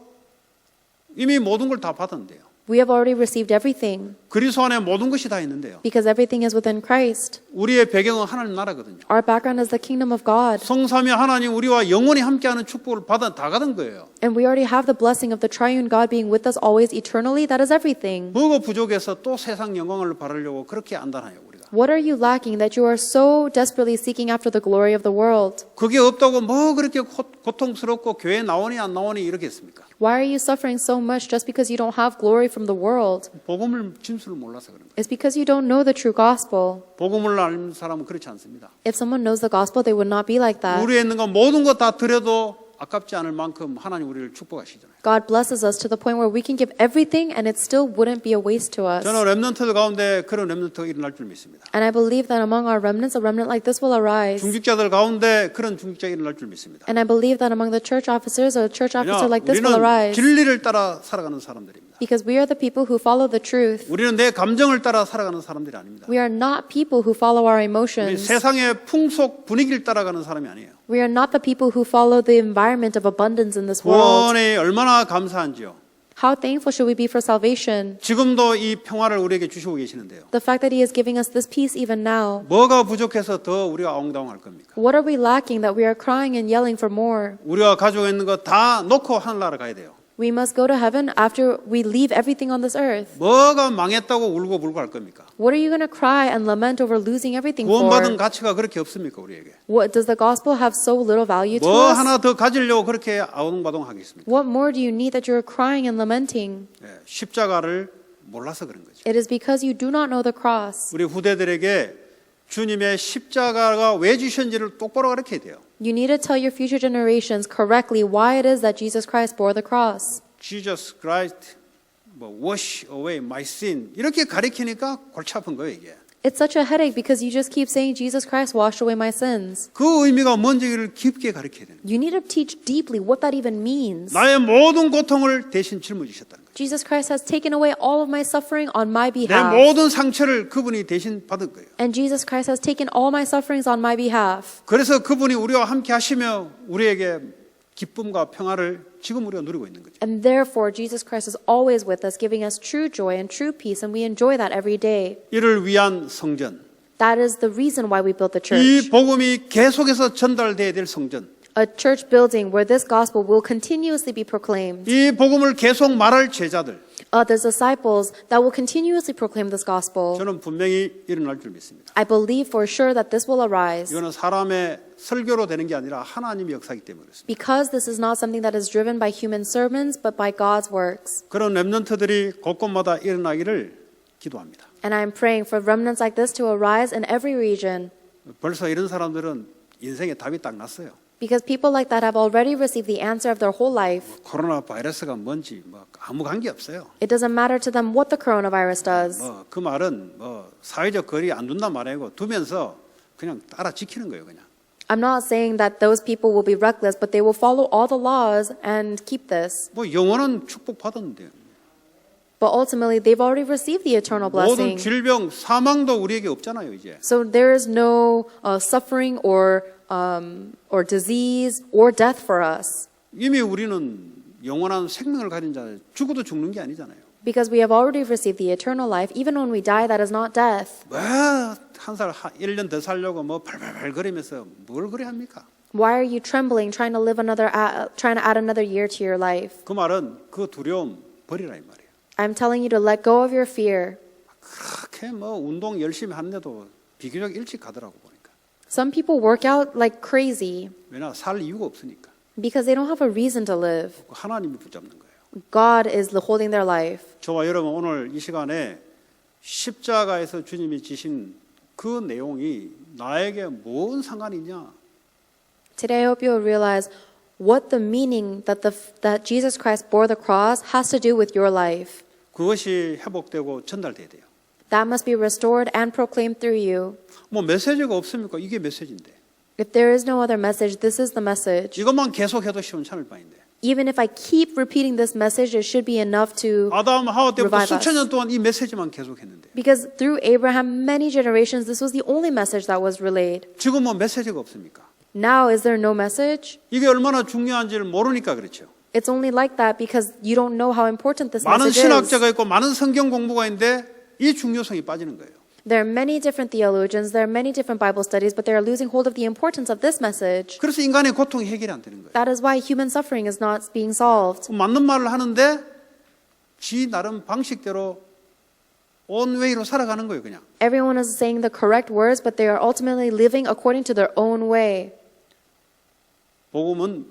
이미 모든 걸 다 받았는데요. We have already received everything 그리스도 안에 모든 것이 다 있는데요. because everything is within Christ. 우리의 배경은 하나님 나라거든요. Our background is the kingdom of God. 성삼위 하나님 우리와 영원히 함께하는 축복을 다 받은 거예요. And we already have the blessing of the triune God being with us always eternally. That is everything. 뭐가 부족해서 또 세상 영광을 바라려고 그렇게 안다나요 우리가. What are you lacking that you are so desperately seeking after the glory of the world? 그게 없다고 뭐 그렇게 고통스럽고 교회 나오니 안 나오니 이렇게 했습니까? Why are you suffering so much just because you don't have glory from the world? 복음을 진술을 몰라서 그런 거예요. It's because you don't know the true gospel. 복음을 아는 사람은 그렇지 않습니다. If someone knows the gospel, they would not be like that. 우리에 있는 거 모든 거 다 드려도 아깝지 않을 만큼 하나님 우리를 축복하시잖아요. God blesses us to the point where we can give everything and it still wouldn't be a waste to us. 저는 렘넌트들 가운데 그런 렘넌트가 일어날 줄 믿습니다. And I believe that among our remnants, a remnant like this will arise. 중직자들 가운데 그런 중직자가 일어날 줄 믿습니다. And I believe that among the church officers, a church officer like this will 우리는 arise. 진리를 따라 살아가는 사람들입니다. Because we are the people who follow the truth. 우리는 내 감정을 따라 살아가는 사람들이 아닙니다. We are not people who follow our 우리 emotions. 세상의 풍속 분위기를 따라가는 사람이 아니에요. We are not the people who follow the environment of abundance in this world. 구원에 얼마나 감사한지요. How thankful should we be for salvation? 지금도 이 평화를 우리에게 주시고 계시는데요. The fact that He is giving us this peace even now. 뭐가 부족해서 더 우리가 아웅다웅할 겁니까? What are we lacking that we are crying and yelling for more? 우리가 가지고 있는 거 다 놓고 하늘나라 가야 돼요. We must go to heaven after we leave everything on this earth. 뭐가 망했다고 울고 불고 할 겁니까? What are you going to cry and lament over losing everything 구원받은 for? 가치가 그렇게 없습니까 우리에게? What does the gospel have so little value to 뭐 us? 하나 더 가지려고 그렇게 아웅바둥하겠습니까? What more do you need that you're crying and lamenting? 예, 십자가를 몰라서 그런 거죠. It is because you do not know the cross. 우리 후대들에게 주님의 십자가가 왜 주셨는지를 똑바로 가르쳐야 돼요. You need to tell your future generations correctly why it is that Jesus Christ bore the cross. Jesus Christ 뭐 wash away my sin 이렇게 가르치니까 골치 아픈 거예요 이게. It's such a headache because you just keep saying Jesus Christ washed away my sins. 그 의미가 뭔지를 깊게 가르쳐야 되는 거예요. You need to teach deeply what that even means. 나의 모든 고통을 대신 짊어지셨다는 거예요. Jesus Christ has taken away all of my suffering on my 내 behalf. 모든 상처를 그분이 대신 받은 거예요. And Jesus Christ has taken all my sufferings on my behalf. 그래서 그분이 우리와 함께 하시며 우리에게 기쁨과 평화를 지금 우리가 누리고 있는 거죠. And therefore, Jesus Christ is always with us, giving us true joy and true peace, and we enjoy that every day. 이를 위한 성전. That is the reason why we built the 이 church. 복음이 계속해서 전달돼야 될 성전. A church building where this gospel will continuously be proclaimed. 이 복음을 계속 말할 제자들. The disciples that will continuously proclaim this gospel. 저는 분명히 일어날 줄 믿습니다. I believe for sure that this will arise. 이거는 사람의 설교로 되는 게 아니라 하나님의 역사이기 때문에 그렇습니다. Because this is not something that is driven by human sermons, but by God's works. 그런 렘넌트들이 곳곳마다 일어나기를 기도합니다. And I am praying for remnants like this to arise in every region. 벌써 이런 사람들은 인생의 답이 딱 났어요. Because people like that have already received the answer of their whole life. 코로나 바이러스가 뭔지 뭐 아무 관계 없어요. It doesn't matter to them what the coronavirus does. 그 말은 사회적 거리 안 둔단 말이고 두면서 그냥 따라 지키는 거예요, 그냥. I'm not saying that those people will be reckless, but they will follow all the laws and keep this. 뭐 영원한 축복 받았는데요. But ultimately, they've already received the eternal 모든 blessing. 질병, 사망도 우리에게 없잖아요, 이제. So there is no suffering or disease or death for us. 이미 우리는 영원한 생명을 가진 자예요. 죽어도 죽는 게 아니잖아요. Because we have already received the eternal life. Even when we die, that is not death. 한 살, 1년 더 살려고 뭐 발발발 거리면서 뭘 그래 합니까? Why are you trembling, trying to add another year to your life? 그 말은 그 두려움 버리라 이 말이에요. I'm telling you to let go of your fear. 그렇게 뭐 운동 열심히 하는데도 비교적 일찍 가더라고 보니까. Some people work out like crazy 왜냐 살 이유가 없으니까. because they don't have a reason to live. 하나님이 붙잡는 거예요. God is holding their life. 저와 여러분 오늘 이 시간에 십자가에서 주님이 지신 그 내용이 나에게 뭔 상관이 있냐? Today, I hope you'll realize what the meaning that Jesus Christ bore the cross has to do with your life. 그것이 회복되고 전달돼야 돼요. That must be restored and proclaimed through you. 뭐 메시지가 없습니까? 이게 메시지인데. If there is no other message, this is the message. 이것만 계속해도 시원찮을 바인데. Even if I keep repeating this message, it should be enough to 아담 하와 때부터 revive us. 수천 년 동안 이 메시지만 계속했는데. Because through Abraham, many generations, this was the only message that was relayed. 지금 뭐 메시지가 없습니까? Now, is there no message? 이게 얼마나 중요한지를 모르니까 그렇죠. It's only like that because you don't know how important this 많은 message is. 신학자가 있고 많은 성경 공부가 있는데 이 중요성이 빠지는 거예요. There are many different theologians, there are many different Bible studies, but they are losing hold of the importance of this message. 그래서 인간의 고통이 해결이 안 되는 거예요. That is why human suffering is not being solved. 맞는 말을 하는데 지 나름 방식대로 온웨이로 살아가는 거예요, 그냥. Everyone is saying the correct words, but they are ultimately living according to their own way. 복음은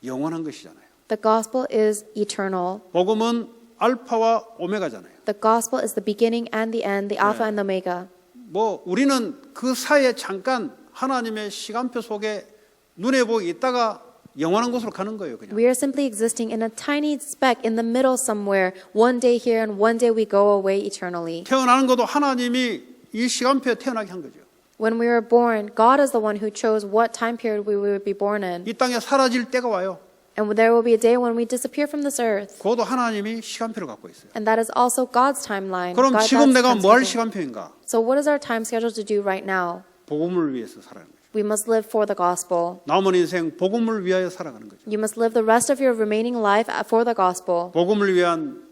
영원한 것이잖아요. The gospel is eternal. 복음은 알파와 오메가잖아요. The gospel is the beginning and the end, the alpha and the omega. 뭐 우리는 그 사이에 잠깐 하나님의 시간표 속에 눈에 보기 있다가 영원한 곳으로 가는 거예요, 그냥. We are simply existing in a tiny speck in the middle somewhere. One day here and one day we go away eternally. 태어나는 것도 하나님이 이 시간표에 태어나게 한 거죠. When we were born, God is the one who chose what time period we would be born in. 이 땅에 사라질 때가 와요. And there will be a day when we disappear from this earth. 그것도 하나님이 시간표를 갖고 있어요. And that is also God's timeline. 그럼 God's 지금 내가 뭐 할 schedule. 시간표인가? So what is our time schedule to do right now? 복음을 위해서 살아가는 거죠. We must live for the gospel. 남은 인생 복음을 위하여 살아가는 거죠. You must live the rest of your remaining life for the gospel. 복음을 위한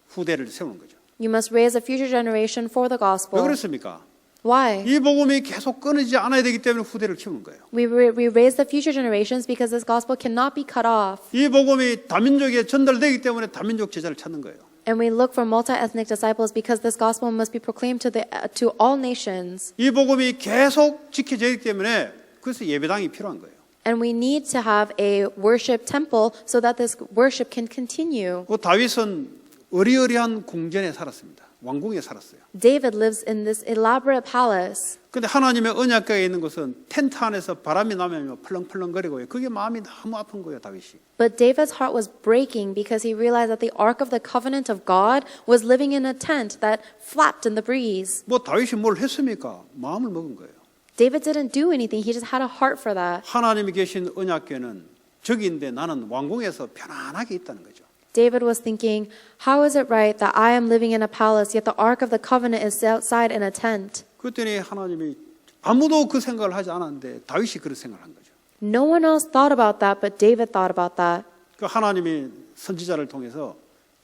후대를 세우는 거죠. You must raise a future generation for the 왜 gospel. 그렇습니까? Why? 이 복음이 계속 끊이지 않아야 되기 때문에 후대를 키우는 거예요. We raise the future generations because this gospel cannot be cut off. 이 복음이 다민족에 전달되기 때문에 다민족 제자를 찾는 거예요. And we look for multi-ethnic disciples because this gospel must be proclaimed to all nations. 이 복음이 계속 지켜지기 때문에 그래서 예배당이 필요한 거예요. And we need to have a worship temple so that this worship can continue. 그 다윗은 어리어리한 궁전에 살았습니다. 왕궁에 살았어요. David lives in this elaborate palace. 근데 하나님의 언약궤에 있는 것은 텐트 안에서 바람이 나면 펄렁펄렁거리고요. 그게 마음이 너무 아픈 거예요, 다윗이. But David's heart was breaking because he realized that the Ark of the Covenant of God was living in a tent that flapped in the breeze. 뭐 다윗이 뭘 했습니까? 마음을 먹은 거예요. David didn't do anything. He just had a heart for that. 하나님이 계신 언약궤는 저기인데 나는 왕궁에서 편안하게 있다는 거죠. David was thinking, how is it right that I am living in a palace, yet the Ark of the Covenant is outside in a tent? 그랬더니 하나님이 아무도 그 생각을 하지 않았는데 다윗이 그런 생각을 한 거죠. No one else thought about that, but David thought about that. 그 하나님이 선지자를 통해서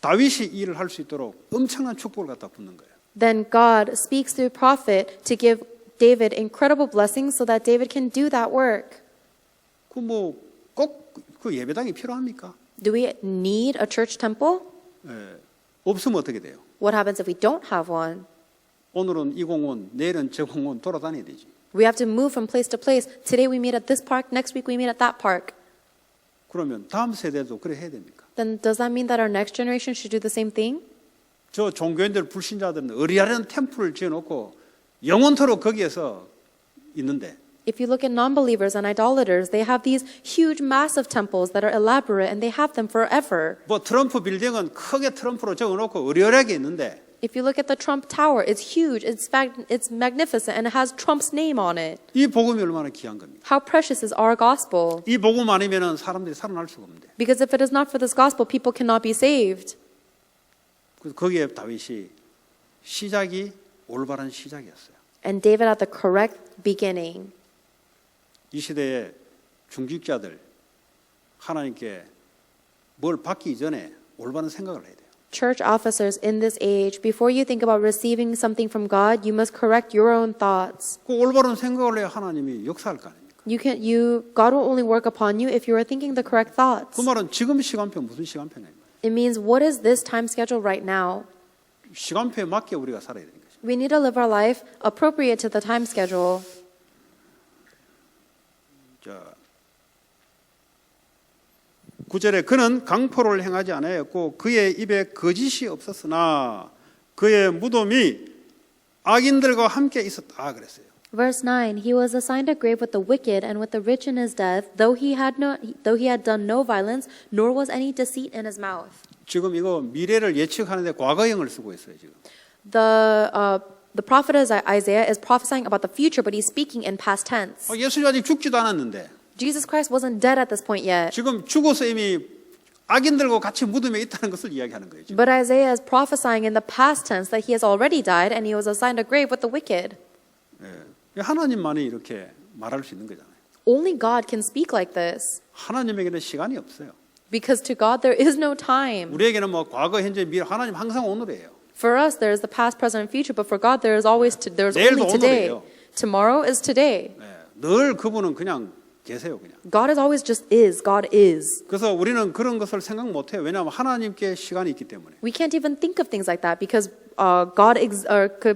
다윗이 이 일을 할 수 있도록 엄청난 축복을 갖다 붓는 거예요. Then God speaks through prophet to give David incredible blessings so that David can do that work. 그 뭐 꼭 그 예배당이 필요합니까? Do we need a church temple? 예, 없으면 어떻게 돼요? What happens if we don't have one? 오늘은 이 공원, 내일은 저 공원 돌아다녀야 되지. We have to move from place to place. Today we meet at this park, next week we meet at that park. 그러면 다음 세대도 그래 해야 됩니까? Then does that mean that our next generation should do the same thing? 저 종교인들 불신자들은 어리아리한 템플을 지어놓고 영원토록 거기에서 있는데 If you look at non-believers and idolaters, they have these huge, massive temples that are elaborate and they have them forever. 뭐 트럼프 빌딩은 크게 트럼프로 적어놓고 어리아리하게 있는데 If you look at the Trump Tower, it's huge, it's magnificent, and it has Trump's name on it. 이 복음이 얼마나 귀한 겁니까? How precious is our gospel? 이 복음 아니면은 사람들이 살아날 수가 없는데. Because if it is not for this gospel, people cannot be saved. 그래서 거기에 다윗이 시작이 올바른 시작이었어요. And David had the correct beginning. 이 시대의 중직자들 하나님께 뭘 받기 전에 올바른 생각을 해야 돼요. Church officers in this age, before you think about receiving something from God, you must correct your own thoughts. 그 올바른 생각을 해야 하나님이 역사할 거 아닙니까? God will only work upon you if you are thinking the correct thoughts. 그 말은 지금 시간표 무슨 시간표냐? It means, what is this time schedule right now? 시간표에 맞게 우리가 살아야 되는 거죠. We need to live our life appropriate to the time schedule. 자, 9절에 그는 강포를 행하지 아니하였고 그의 입에 거짓이 없었으나 그의 무덤이 악인들과 함께 있었다 그랬어요. Verse 9, he was assigned a grave with the wicked and with the rich in his death, though he had done no violence, nor was any deceit in his mouth. 지금 이거 미래를 예측하는데 과거형을 쓰고 있어요, 지금. The prophet Isaiah is prophesying about the future, but he's speaking in past tense. 예수님 아직 죽지도 않았는데 Jesus Christ wasn't dead at this point yet. 지금 죽어서 이미 악인들과 같이 무덤에 있다는 것을 이야기하는 거예요. 지금. But Isaiah is prophesying in the past tense that he has already died and he was assigned a grave with the wicked. 예, 하나님만이 이렇게 말할 수 있는 거잖아요. Only God can speak like this. 하나님에게는 시간이 없어요. Because to God there is no time. 우리에게는 뭐 과거, 현재, 미래, 하나님 항상 오늘이에요. For us there is the past, present, and future, but for God there is there's 내일도 only today. 오늘이에요. Tomorrow is today. 예, 늘 그분은 그냥 계세요, 그냥. God is always just is. God is. 그래서 우리는 그런 것을 생각 못 해요. 왜냐하면 하나님께 시간이 있기 때문에. We can't even think of things like that because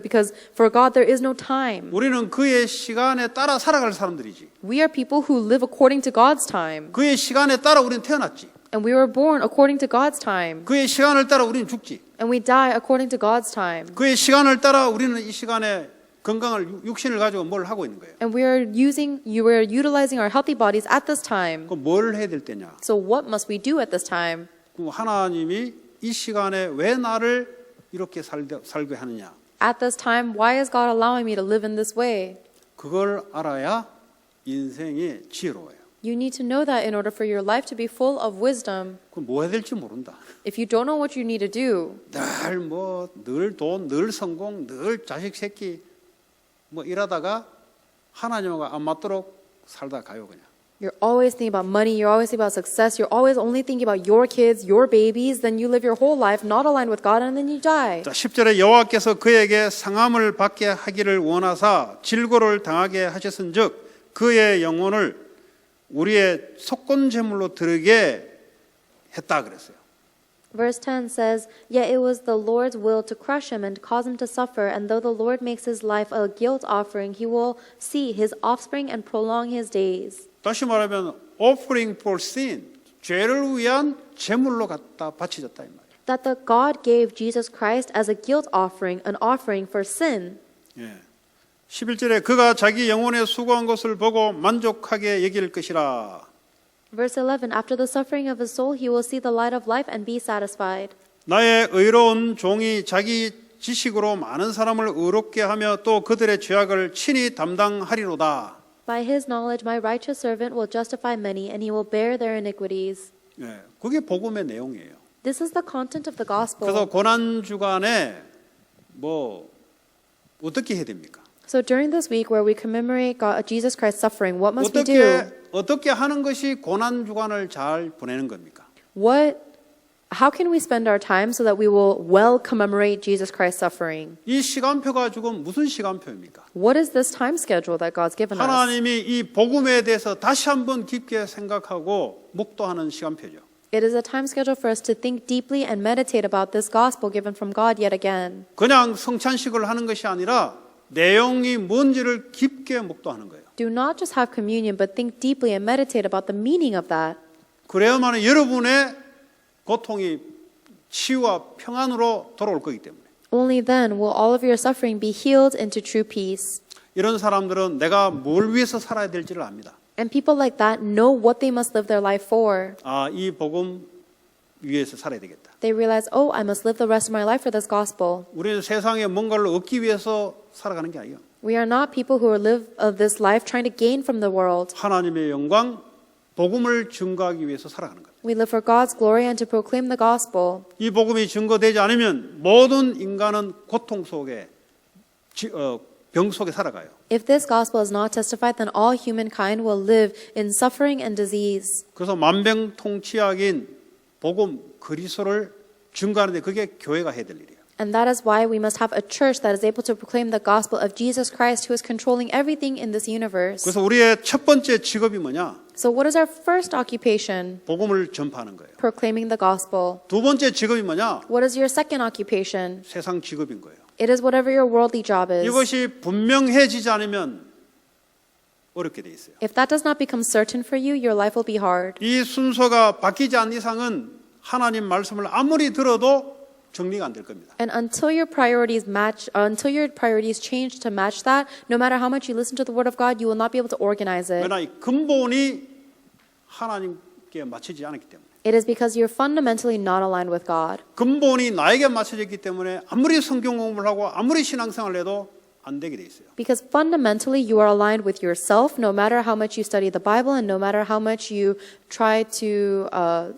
because for God there is no time. 우리는 그의 시간에 따라 살아갈 사람들이지. We are people who live according to God's time. 그의 시간에 따라 우리는 태어났지. And we were born according to God's time. 그의 시간을 따라 우리는 죽지. And we die according to God's time. 그의 시간을 따라 우리는 이 시간에 건강을 육신을 가지고 뭘 하고 있는 거예요. And we are utilizing our healthy bodies at this time. 그럼 뭘 해야 될 때냐? So what must we do at this time? 그럼 하나님이 이 시간에 왜 나를 이렇게 살게 하느냐? At this time, why is God allowing me to live in this way? 그걸 알아야 인생이 지혜로워요. You need to know that in order for your life to be full of wisdom. 그럼 뭐 해야 될지 모른다. If you don't know what you need to do, 늘 돈, 늘 성공, 늘 자식 새끼 뭐 이러다가 하나님과 안 맞도록 살다 가요 그냥. You're always thinking about money, you're always thinking about success, you're always only thinking about your kids, your babies, then you live your whole life not aligned with God and then you die. 자, 10절에 여호와께서 그에게 상함을 받게 하기를 원하사 질고를 당하게 하셨은즉 그의 영혼을 우리의 속건 제물로 드리게 했다 그랬어요. Verse 10 says, Yet it was the Lord's will to crush him and cause him to suffer, and though the Lord makes his life a guilt offering, he will see his offspring and prolong his days. 다시 말하면 offering for sin, 죄를 위한 제물로 갖다 바치졌다 이 말이에요. That the God gave Jesus Christ as a guilt offering, an offering for sin. 예. 11절에 그가 자기 영혼에 수고한 것을 보고 만족하게 여길 것이라. Verse 11, After the suffering of his soul, he will see the light of life and be satisfied. 나의 의로운 종이 자기 지식으로 많은 사람을 의롭게 하며 또 그들의 죄악을 친히 담당하리로다. By his knowledge, my righteous servant will justify many, and he will bear their iniquities. 예. 그게 복음의 내용이에요. This is the content of the gospel. 그래서 고난 주간에 뭐 어떻게 해야 됩니까? So during this week where we commemorate Jesus Christ's suffering, what must we do? 어떻게 하는 것이 고난 주간을 잘 보내는 겁니까? How can we spend our time so that we will well commemorate Jesus Christ's suffering? 이 시간표가 지금 무슨 시간표입니까? What is this time schedule that God's given us? 하나님이 이 복음에 대해서 다시 한번 깊게 생각하고 묵도하는 시간표죠. It is a time schedule for us to think deeply and meditate about this gospel given from God yet again. 그냥 성찬식을 하는 것이 아니라 내용이 뭔지를 깊게 묵도하는 거예요. Do not just have communion, but think deeply and meditate about the meaning of that. 그래야만 여러분의 고통이 치유와 평안으로 돌아올 거기 때문에. Only then will all of your suffering be healed into true peace. 이런 사람들은 내가 뭘 위해서 살아야 될지를 압니다. And people like that know what they must live their life for. 아, 이 복음 위해서 살아야 되겠다. They realize, oh, I must live the rest of my life for this gospel. 우리는 세상에 뭔가를 얻기 위해서 살아가는 게 아니에요. We are not people who live this life trying to gain from the world. 하나님의 영광, 복음을 증거하기 위해서 살아가는 거예요. We live for God's glory and to proclaim the gospel. 이 복음이 증거되지 않으면 모든 인간은 고통 속에 병 속에 살아가요. If this gospel is not testified, then all humankind will live in suffering and disease. 그래서 만병통치약인 복음 그리스도를 증거하는데 그게 교회가 해야 될 일이에요. And that is why we must have a church that is able to proclaim the gospel of Jesus Christ who is controlling everything in this universe. 그래서 우리의 첫 번째 직업이 뭐냐? So what is our first occupation? 복음을 전파하는 거예요. Proclaiming the gospel. 두 번째 직업이 뭐냐? What is your second occupation? 세상 직업인 거예요. It is whatever your worldly job is. 이것이 분명해지지 않으면 어렵게 돼 있어요. If that does not become certain for you, your life will be hard. 이 순서가 바뀌지 않는 이상은 하나님 말씀을 아무리 들어도 정리가 안 될 겁니다. And until your priorities change to match that, no matter how much you listen to the word of God, you will not be able to organize it. 왜냐 이 근본이 하나님께 맞춰지지 않았기 때문에. It is because you're fundamentally not aligned with God. 근본이 나에게 맞춰졌기 때문에 아무리 성경 공부를 하고 아무리 신앙생활을 해도 안 되게 돼 있어요. Because fundamentally you are aligned with yourself, no matter how much you study the Bible and no matter how much you try to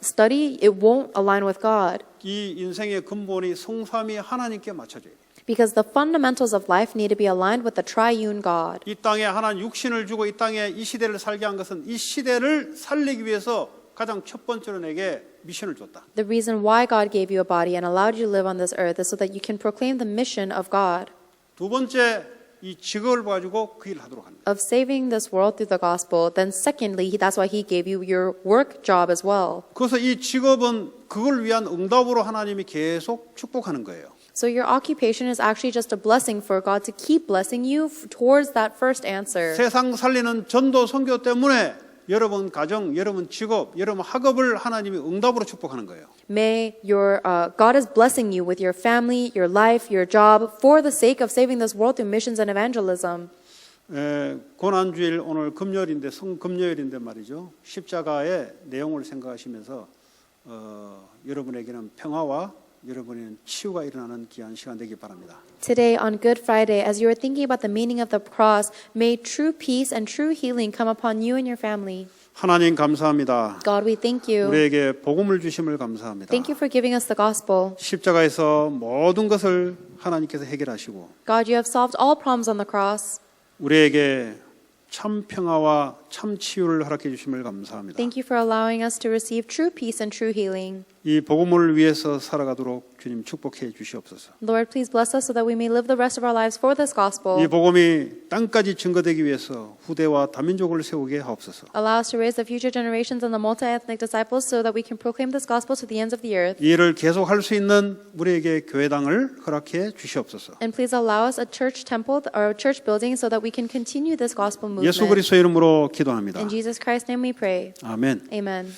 study, it won't align with God. 이 인생의 근본이 성삼위 하나님께 맞춰져야 돼요. Because the fundamentals of life need to be aligned with the triune God. 이 땅에 하나님 육신을 주고 이 땅에 이 시대를 살게 한 것은 이 시대를 살리기 위해서 가장 첫 번째로 내게 미션을 줬다. The reason why God gave you a body and allowed you to live on this earth is so that you can proclaim the mission of God. 두 번째 이 직업을 가지고 그 일을 하도록 합니다. Of saving this world through the gospel. Then secondly, that's why he gave you your work job as well. 그래서 이 직업은 그걸 위한 응답으로 하나님이 계속 축복하는 거예요. So your occupation is actually just a blessing for God to keep blessing you towards that first answer. 세상 살리는 전도 선교 때문에 여러분 가정, 여러분 직업, 여러분 학업을 하나님이 응답으로 축복하는 거예요. May your God is blessing you with your family, your life, your job for the sake of saving this world through missions and evangelism. 고난주일 오늘 금요일인데 성금요일인데 말이죠. 십자가의 내용을 생각하시면서 여러분에게는 평화와 여러분의 치유가 일어나는 귀한 시간 되기 바랍니다. Today on Good Friday, as you are thinking about the meaning of the cross, may true peace and true healing come upon you and your family. 하나님 감사합니다. God, we thank you. 우리에게 복음을 주심을 감사합니다. Thank you for giving us the gospel. 십자가에서 모든 것을 하나님께서 해결하시고 God, you have solved all problems on the cross. 우리에게 참 평화와 참 치유를 허락해 주심을 감사합니다. Thank you for allowing us to receive true peace and true healing. 이 복음을 위해서 살아가도록 주님 축복해 주시옵소서. Lord, please bless us so that we may live the rest of our lives for this gospel. 이 복음이 땅까지 증거되기 위해서 후대와 다민족을 세우게 하옵소서. Allow us to raise the future generations and the multi-ethnic disciples so that we can proclaim this gospel to the ends of the earth. 이 일을 계속할 수 있는 우리에게 교회당을 허락해 주시옵소서. And please allow us a church temple or a church building so that we can continue this gospel movement. 예수 그리스도 이름으로 기도합니다. In Jesus Christ's name we pray. 아멘. Amen.